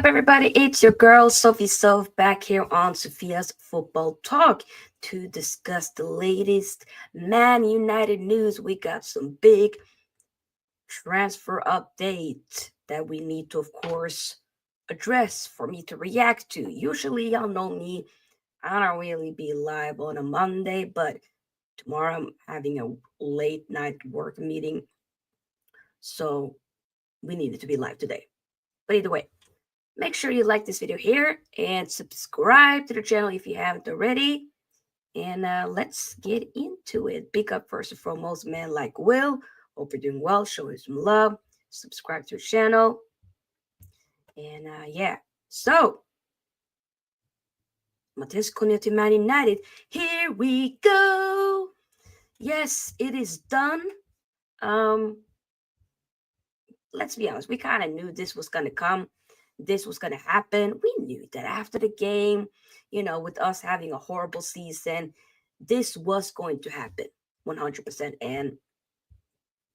everybody? It's your girl, Sophie back here on Sofia's Football Talk to discuss the latest Man United news. We got some big transfer update that we need to, of course, address for me to react to. Usually, y'all know me, I don't really be live on a Monday, but tomorrow I'm having a late night work meeting, so we needed to be live today. But either way, make sure you like this video here and subscribe to the channel if you haven't already. And let's get into it. Big up first and foremost, man like Will. Hope you're doing well. Show him some love. Subscribe to his channel. And yeah. So, Matheus Cunha to Man United. Here we go. Yes, it is done. Let's be honest. We kind of knew this was going to come. This was going to happen. We knew that after the game, with us having a horrible season, this was going to happen 100%. And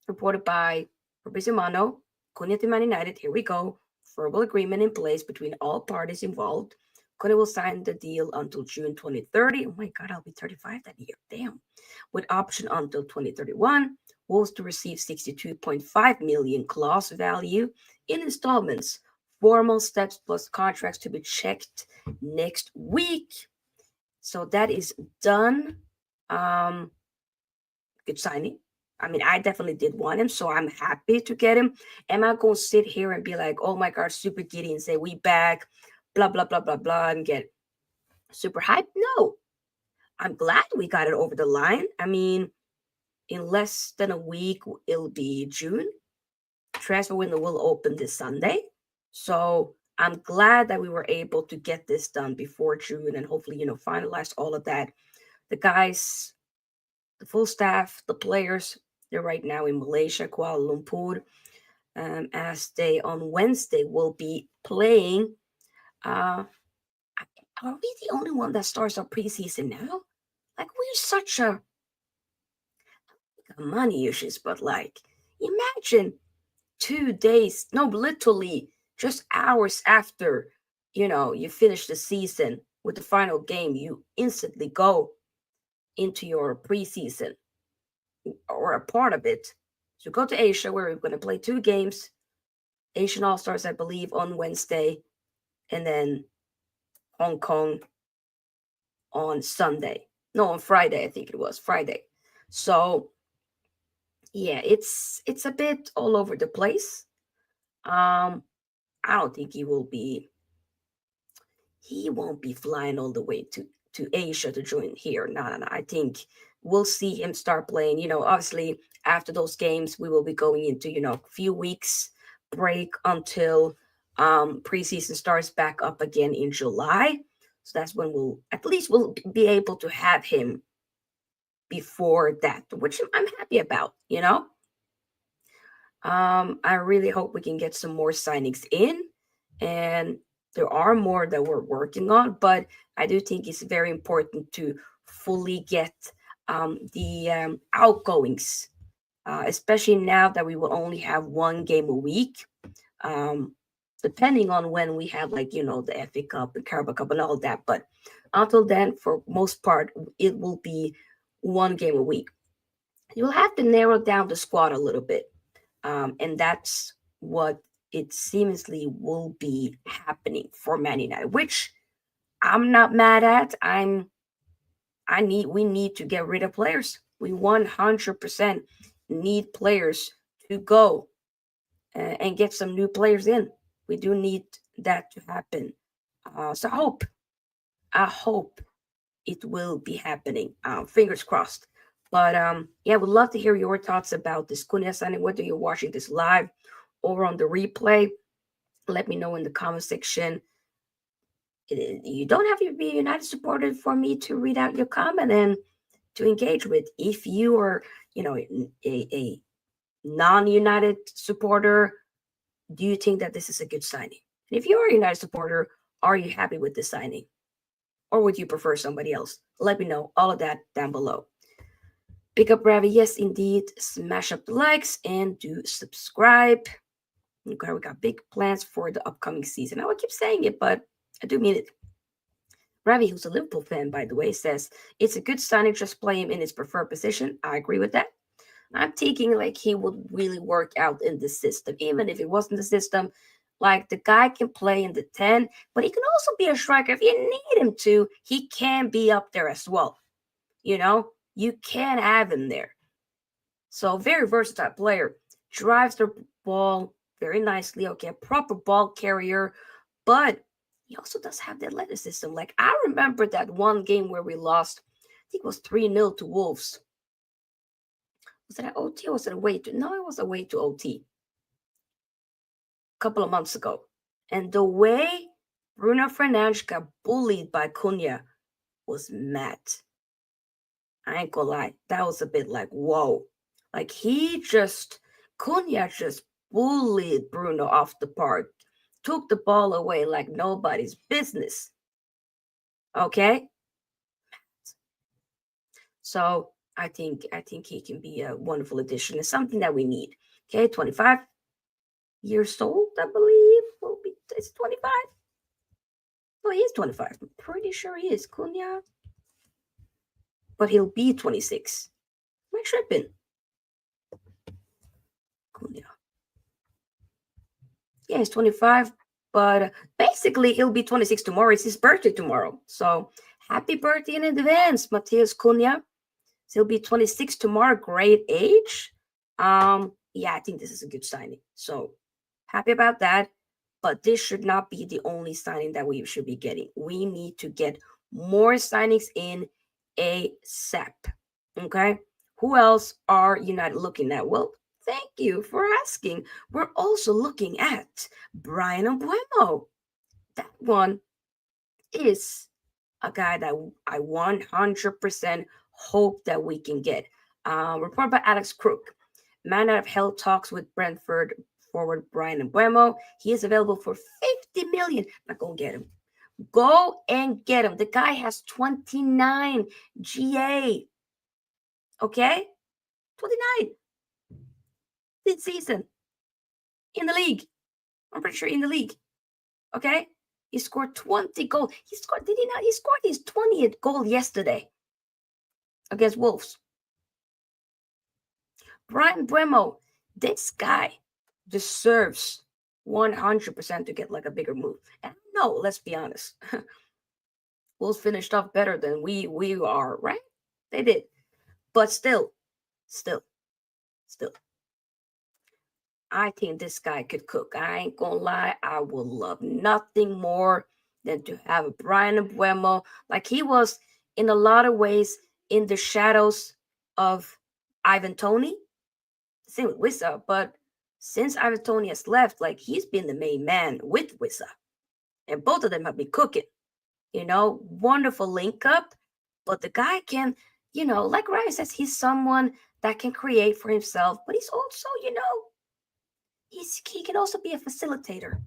reported by Ruben, Cunha to Man United, here we go. Verbal agreement in place between all parties involved. Cunha will sign the deal until June 2030. Oh my God, I'll be 35 that year. Damn. With option until 2031. Wolves to receive 62.5 million clause value in installments. Formal steps plus contracts to be checked next week. So that is done. Good signing. I mean, I definitely did want him, so I'm happy to get him. Am I going to sit here and be like, oh my God, super giddy and say, we back, blah, blah, blah, blah, blah, and get super hyped? No. I'm glad we got it over the line. I mean, in less than a week, it'll be June. Transfer window will open this Sunday. So I'm glad that we were able to get this done before June and hopefully, finalize all of that. The guys, the full staff, the players, they're right now in Malaysia, Kuala Lumpur, as they on Wednesday will be playing. Are we the only one that starts our preseason now? Like, we're such a money issues, but like, imagine 2 days, no, literally just hours after, you finish the season with the final game, you instantly go into your preseason or a part of it. So go to Asia where we're going to play 2 games, Asian All-Stars, I believe, on Wednesday, and then Hong Kong on Sunday. No, on Friday, I think it was Friday. So yeah, it's a bit all over the place. I don't think he won't be flying all the way to Asia to join here. No. I think we'll see him start playing. Obviously after those games, we will be going into, a few weeks break until preseason starts back up again in July. So that's when we'll be able to have him before that, which I'm happy about, I really hope we can get some more signings in, and there are more that we're working on, but I do think it's very important to fully get the outgoings, especially now that we will only have 1 game a week, depending on when we have, like, the FA Cup and Carabao Cup and all that. But until then, for most part, it will be 1 game a week. You'll have to narrow down the squad a little bit. And that's what it seemingly will be happening for Man United, which I'm not mad at. We need to get rid of players. We 100% need players to go and get some new players in. We do need that to happen. So I hope it will be happening. Fingers crossed. But yeah, would love to hear your thoughts about this Cunha signing, whether you're watching this live or on the replay. Let me know in the comment section. You don't have to be a United supporter for me to read out your comment and to engage with. If you are, a non-United supporter, do you think that this is a good signing? And if you are a United supporter, are you happy with this signing? Or would you prefer somebody else? Let me know all of that down below. Pick up Ravi, yes indeed. Smash up the likes and do subscribe. Okay, we got big plans for the upcoming season. Now I keep saying it, but I do mean it. Ravi, who's a Liverpool fan, by the way, says it's a good signing, just play him in his preferred position. I agree with that. I'm thinking like he would really work out in the system, even if it wasn't the system. Like the guy can play in the 10, but he can also be a striker. If you need him to, he can be up there as well. You know, you can have him there. So very versatile player. Drives the ball very nicely. Okay, a proper ball carrier, but he also does have the athleticism. Like I remember that one game where we lost. I think it was 3-0 to Wolves. Was it at OT or was it away to? No, it was away to OT. A couple of months ago. And the way Bruno Fernandes got bullied by Cunha was mad. I ain't gonna lie. That was a bit like, whoa. Like Cunha just bullied Bruno off the park, took the ball away like nobody's business. Okay? So I think he can be a wonderful addition. It's something that we need. Okay, 25 years old, I believe. Will be it's 25. Oh, he is 25. I'm pretty sure he is. Cunha. But he'll be 26. Am I tripping? Cunha. Yeah, he's 25. But basically, he'll be 26 tomorrow. It's his birthday tomorrow. So happy birthday in advance, Matheus Cunha. So he'll be 26 tomorrow. Great age. Yeah, I think this is a good signing. So happy about that. But this should not be the only signing that we should be getting. We need to get more signings in ASAP. Okay. Who else are United looking at? Well, thank you for asking. We're also looking at Bryan Mbeumo. That one is a guy that I 100% hope that we can get. Report by Alex Crook. Man out of hell talks with Brentford forward Bryan Mbeumo. He is available for 50 million. Not gonna get him. Go and get him. The guy has 29 GA. Okay? 29 this season in the league. I'm pretty sure in the league. Okay? He scored 20 goals. He scored his 20th goal yesterday against Wolves. Bryan Mbeumo, this guy deserves 100% to get like a bigger move. And no, let's be honest. Wolves finished off better than we are, right? They did. But still, I think this guy could cook. I ain't gonna lie. I would love nothing more than to have Bryan Mbeumo. Like he was in a lot of ways in the shadows of Ivan Toney. Same with Wissa, but since Ivan Toney has left, like he's been the main man with Wissa. And both of them have been cooking. Wonderful link up. But the guy can, like Ryan says, he's someone that can create for himself, but he's also, he can also be a facilitator.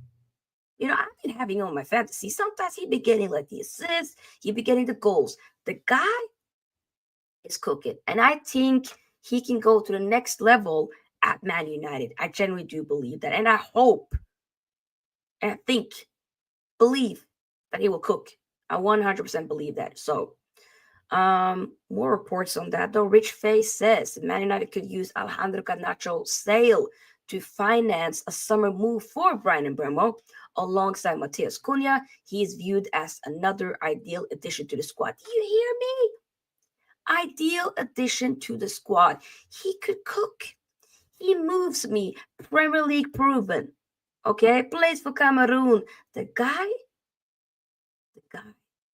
I've been having him on my fantasy. Sometimes he'd be getting like the assists, he'd be getting the goals. The guy is cooking. And I think he can go to the next level at Man United. I genuinely do believe that. And I hope and believe that he will cook. I 100% believe that. So, more reports on that. Though Rich Face says Man United could use Alejandro Garnacho's sale to finance a summer move for Bryan Mbeumo alongside Matheus Cunha. He is viewed as another ideal addition to the squad. Do you hear me? Ideal addition to the squad. He could cook. He moves me. Premier League proven. Okay, plays for Cameroon. The guy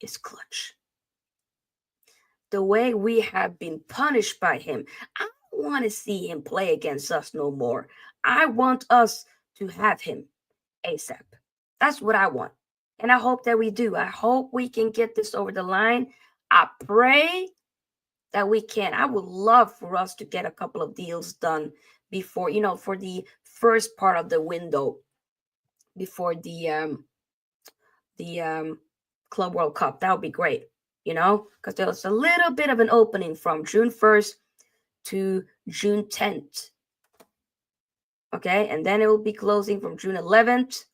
is clutch. The way we have been punished by him, I don't want to see him play against us no more. I want us to have him ASAP. That's what I want. And I hope that we do. I hope we can get this over the line. I pray that we can. I would love for us to get a couple of deals done before, for the first part of the window before the Club World Cup. That would be great, because there's a little bit of an opening from June 1st to June 10th. Okay, and then it will be closing from June 11th,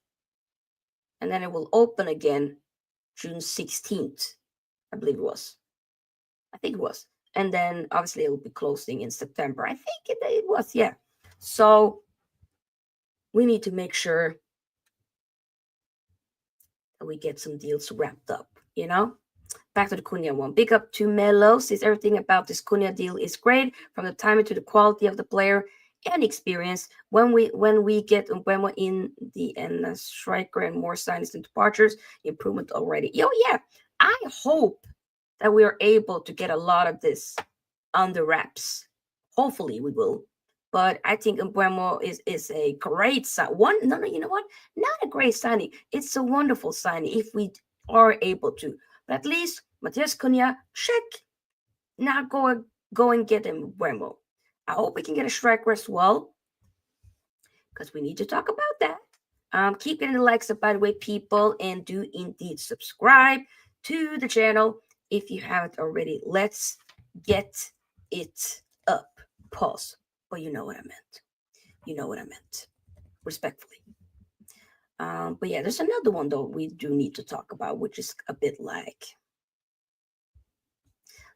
and then it will open again June 16th, I believe it was. I think it was. And then obviously it will be closing in September. I think it was, yeah. So we need to make sure that we get some deals wrapped up, you know? Back to the Cunha one. Big up to Melo. Says everything about this Cunha deal is great, from the timing to the quality of the player and experience. When we get Mbeumo in the end, striker and more signings and departures, improvement already. Yeah. I hope that we are able to get a lot of this under wraps. Hopefully we will. But I think Mbeumo is a great sign. No, you know what? Not a great signing. It's a wonderful signing if we are able to. But at least Matheus Cunha, check. Now go and get Mbeumo. I hope we can get a striker as well, because we need to talk about that. Keep getting the likes up, by the way, people, and do indeed subscribe to the channel if you haven't already. Let's get it up. Pause. But you know what I meant. You know what I meant. Respectfully. But yeah, there's another one though we do need to talk about, which is a bit like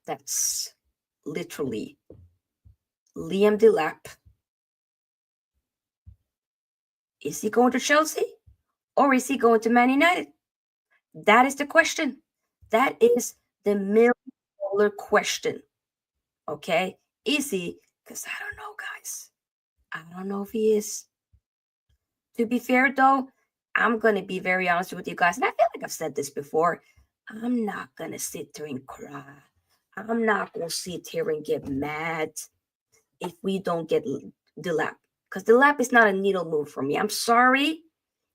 that's literally Liam Delap. Is he going to Chelsea or is he going to Man United? That is the question. That is the $1,000,000 question. Okay? Is he? Because I don't know, guys. I don't know if he is. To be fair, though, I'm going to be very honest with you guys. And I feel like I've said this before. I'm not going to sit there and cry. I'm not going to sit here and get mad if we don't get Delap. Because Delap is not a needle move for me. I'm sorry.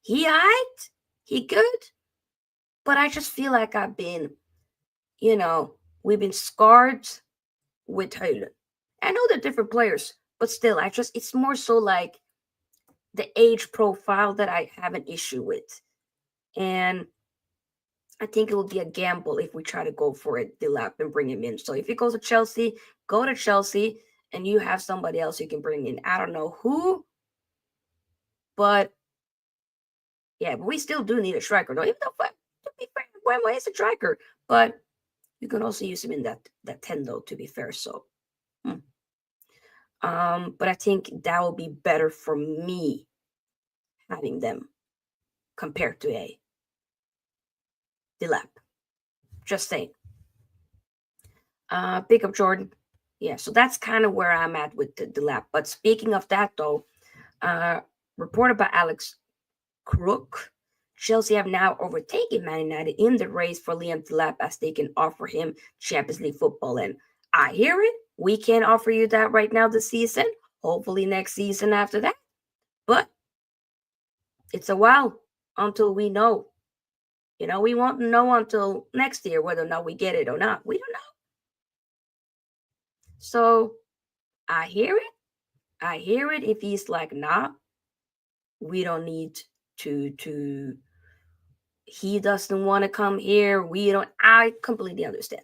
He aight. He good. But I just feel like I've been, we've been scarred with Haaland. I know they're different players, but still, it's more so like the age profile that I have an issue with. And I think it will be a gamble if we try to go for it, Delap, and bring him in. So if he goes to Chelsea, go to Chelsea, and you have somebody else you can bring in. I don't know who, but yeah, but we still do need a striker, though. Even though, to be fair, Mbeumo is a striker, but you can also use him in that 10, though, to be fair. So, but I think that will be better for me having them compared to a Delap. Just saying. Pick up Jordan. Yeah, so that's kind of where I'm at with the Delap. But speaking of that, though, reported by Alex Crook, Chelsea have now overtaken Man United in the race for Liam Delap as they can offer him Champions League football. And I hear it. We can't offer you that right now this season. Hopefully next season after that. But it's a while until we know. We won't know until next year whether or not we get it or not. We don't know. So I hear it. I hear it if he's like, nah, we don't need to he doesn't want to come here. I completely understand.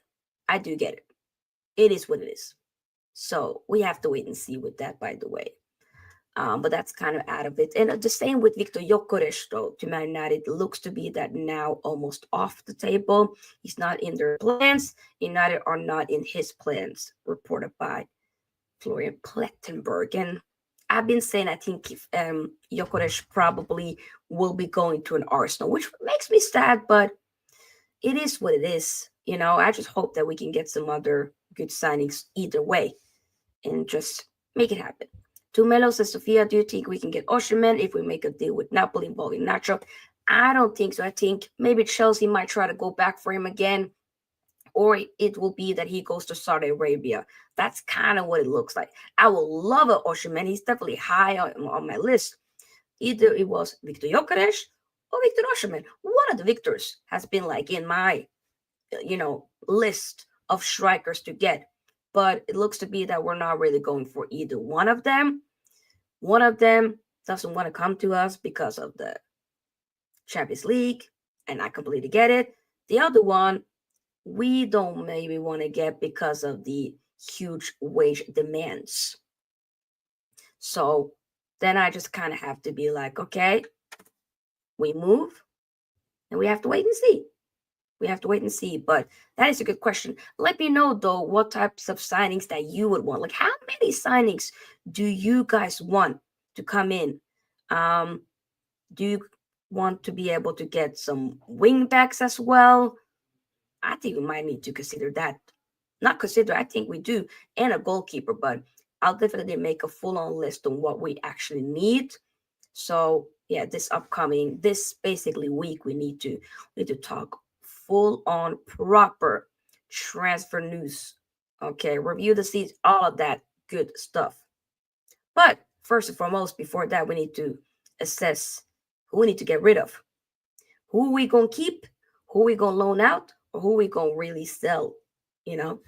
I do get it. It is what it is. So we have to wait and see with that, by the way. But that's kind of out of it. And the same with Victor Gyökeres, though, to Man United. It looks to be that now almost off the table. He's not in their plans. United are not in his plans, reported by Florian Plettenberg. And I've been saying I think Gyökeres probably will be going to an Arsenal, which makes me sad, but it is what it is. I just hope that we can get some other good signings either way and just make it happen. Tumelo says, Sofia, do you think we can get Osimhen if we make a deal with Napoli involving Nacho? I don't think so. I think maybe Chelsea might try to go back for him again, or it will be that he goes to Saudi Arabia. That's kind of what it looks like. I will love a Osimhen. He's definitely high on my list. Either it was Victor Gyökeres or Victor Osimhen. One of the Victors has been like in my, list of strikers to get. But it looks to be that we're not really going for either one of them. One of them doesn't want to come to us because of the Champions League, and I completely get it. The other one, we don't maybe want to get because of the huge wage demands. So then I just kind of have to be like, okay, we move and we have to wait and see. We have to wait and see. But that is a good question. Let me know, though, what types of signings that you would want. Like, how many signings do you guys want to come in? Do you want to be able to get some wing backs as well? I think we might need to consider that. Not consider, I think we do, and a goalkeeper, but I'll definitely make a full-on list on what we actually need. So yeah, this basically week we need to talk full on proper transfer news. Okay, review the seats, all of that good stuff. But first and foremost, before that, we need to assess who we need to get rid of. Who we gonna keep, who we gonna loan out, or who we gonna really sell, you know?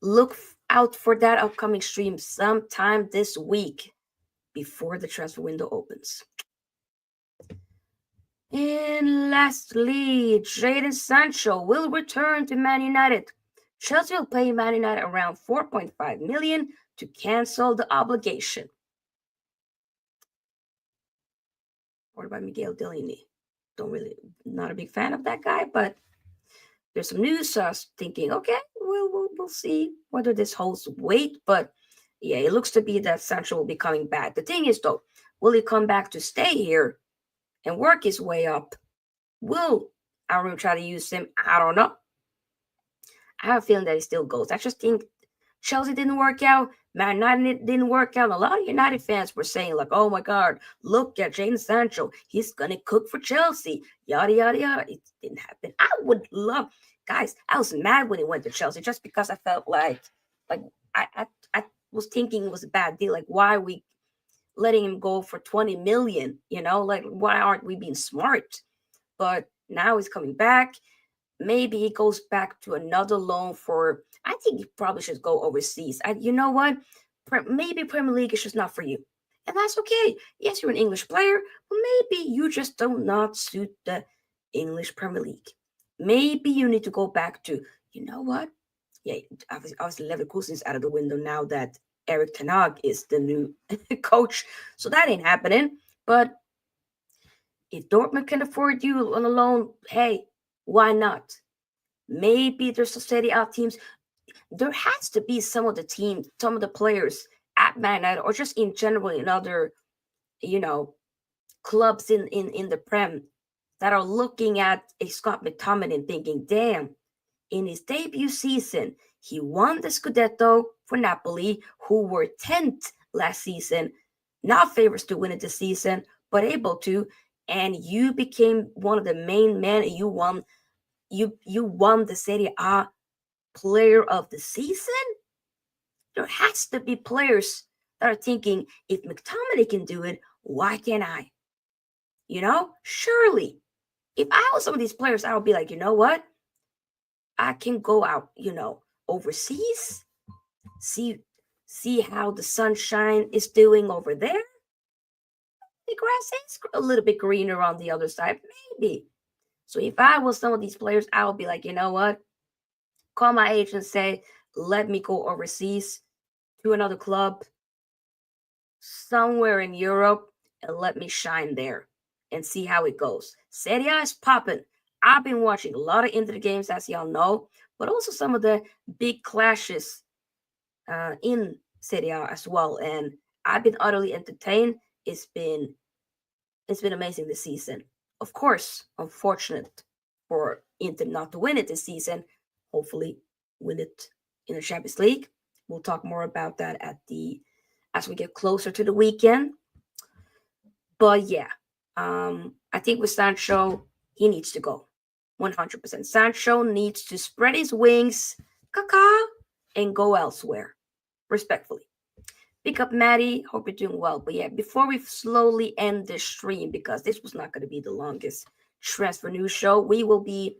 Look out for that upcoming stream sometime this week before the transfer window opens. And lastly, Jadon Sancho will return to Man United. Chelsea will pay Man United around 4.5 million to cancel the obligation. What about Miguel Delaney? Not a big fan of that guy, but there's some news. So I was thinking, okay, we'll see whether this holds weight. But yeah, it looks to be that Sancho will be coming back. The thing is, though, will he come back to stay here and work his way up? Will Amorim try to use him? I don't know. I have a feeling that he still goes. I just think Chelsea didn't work out. Man United didn't work out. A lot of United fans were saying, like, oh my God, look at Jadon Sancho. He's going to cook for Chelsea. Yada, yada, yada. It didn't happen. Guys, I was mad when he went to Chelsea just because I felt like I was thinking it was a bad deal. Like, why are we letting him go for 20 million? Like, why aren't we being smart? But now he's coming back. Maybe he goes back to another loan for. I think he probably should go overseas. You know what? Maybe Premier League is just not for you, and that's okay. Yes, you're an English player, but maybe you just do not suit the English Premier League. Maybe you need to go back to. You know what? Yeah, obviously Leverkusen's out of the window now that Erik ten Hag is the new coach, so that ain't happening. But if Dortmund can afford you on a loan, hey, why not? Maybe there's a steady out teams. There has to be some of the players at Man United or just in general in other, clubs in the Prem that are looking at a Scott McTominay thinking, damn, in his debut season, he won the Scudetto for Napoli, who were 10th last season, not favorites to win it this season, but able to, and you became one of the main men, and you won the Serie A player of the season. There has to be players that are thinking, if McTominay can do it, why can't I? Surely, if I was some of these players, I would be like, you know what? I can go out, overseas, see how the sunshine is doing over there. The grass is a little bit greener on the other side, maybe. So if I was some of these players, I would be like, you know what? Call my agent and say, let me go overseas to another club somewhere in Europe and let me shine there and see how it goes. Serie A is popping. I've been watching a lot of Inter games, as y'all know, but also some of the big clashes in Serie A as well. And I've been utterly entertained. It's been amazing this season. Of course, unfortunate for Inter not to win it this season. Hopefully, win it in the Champions League. We'll talk more about that as we get closer to the weekend. But yeah, I think with Sancho, he needs to go. 100%. Sancho needs to spread his wings, and go elsewhere. Respectfully. Pick up Maddie. Hope you're doing well. But yeah, before we slowly end this stream, because this was not going to be the longest transfer news show, we will be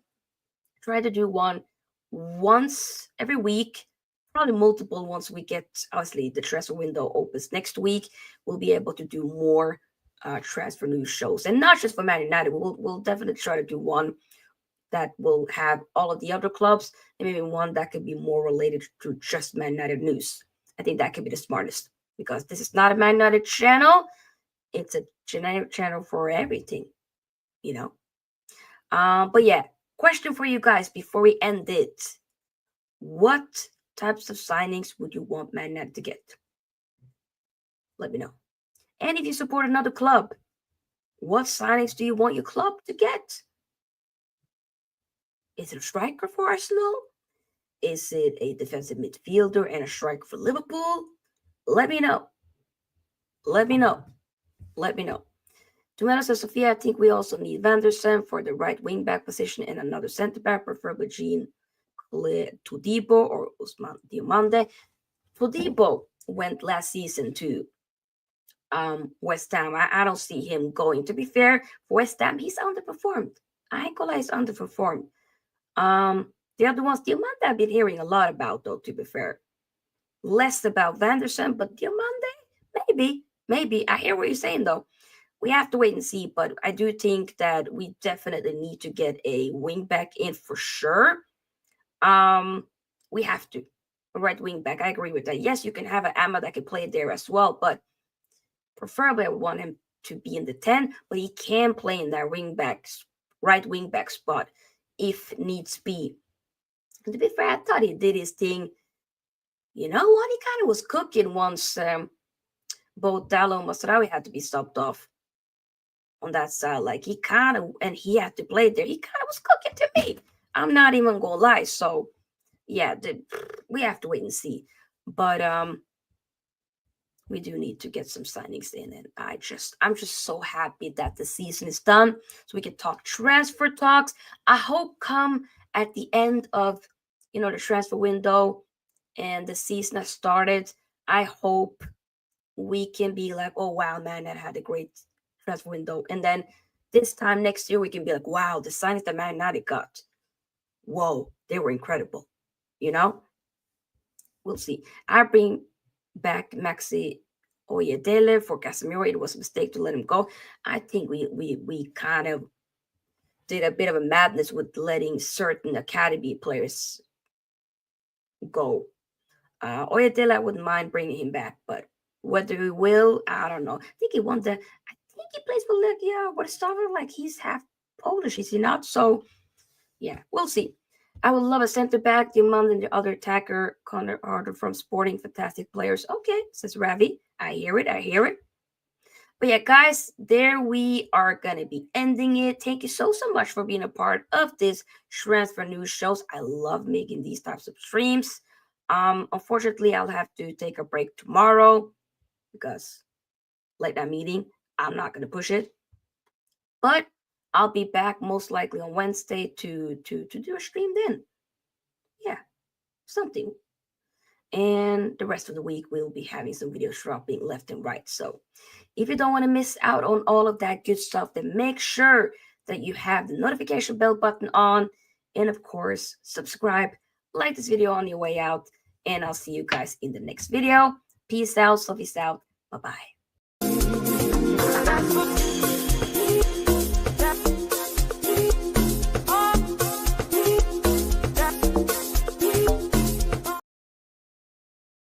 trying to do one once every week, probably multiple once we get, obviously, the transfer window opens next week. We'll be able to do more transfer news shows, and not just for Man United. We'll definitely try to do one that will have all of the other clubs, and maybe one that could be more related to just Man United news. I think that could be the smartest. because this is not a Man United channel. It's a generic channel for everything, you know. But yeah, question for you guys before we end it. What types of signings would you want Man United to get? Let me know. And if you support another club, what signings do you want your club to get? Is it a striker for Arsenal? Is it a defensive midfielder and a striker for Liverpool? Let me know. Let me know. Let me know. To be honest, Sofia, I think we also need Vandersen for the right wing back position and another centre back, preferably Jean Todibo or Usman Diomande. Todibo went last season to West Ham. I don't see him going. To be fair, for West Ham, he's underperformed. I ain't gonna lie, he's underperformed. The other ones, Diomande, I've been hearing a lot about, though, to be fair. Less about Vandersen, but Diomande, maybe. I hear what you're saying, though. We have to wait and see, but I do think that we definitely need to get a wing back in for sure. We have to. A right wing back, I agree with that. Yes, you can have an Amma that can play there as well, but preferably I would want him to be in the 10, but he can play in that right wing back spot if needs be. And to be fair, I thought he did his thing. You know what? He kind of was cooking once both Dallo and Masraoui had to be subbed off on that side. Like he had to play there. He kind of was cooking to me. I'm not even gonna lie. So yeah, we have to wait and see. But we do need to get some signings in, and I'm just so happy that the season is done, so we can talk transfer talks. I hope come at the end of the transfer window and the season has started, I hope we can be like, oh wow, man, that had a great transfer window, and then this time next year we can be like, wow, the signings that Man United got, whoa, they were incredible. We'll see. I bring back Maxi Oyedele for Casemiro. It was a mistake to let him go. I think we kind of did a bit of a madness with letting certain academy players go. Oyedele, I wouldn't mind bringing him back, but whether he will, I don't know. I think he plays for Legia Warsaw. Like he's half Polish, is he not? So yeah, we'll see. I would love a center back, Diamond and the other attacker, Connor Harder from Sporting. Fantastic players. Okay, says Ravi. I hear it. But yeah, guys, there we are going to be ending it. Thank you so much for being a part of this transfer news shows. I love making these types of streams. Unfortunately, I'll have to take a break tomorrow because late night meeting, I'm not going to push it. But I'll be back most likely on Wednesday to do a stream then. Yeah, something. And the rest of the week, we'll be having some videos dropping left and right. So if you don't want to miss out on all of that good stuff, then make sure that you have the notification bell button on. And of course, subscribe, like this video on your way out. And I'll see you guys in the next video. Peace out. Sofia out. Bye-bye.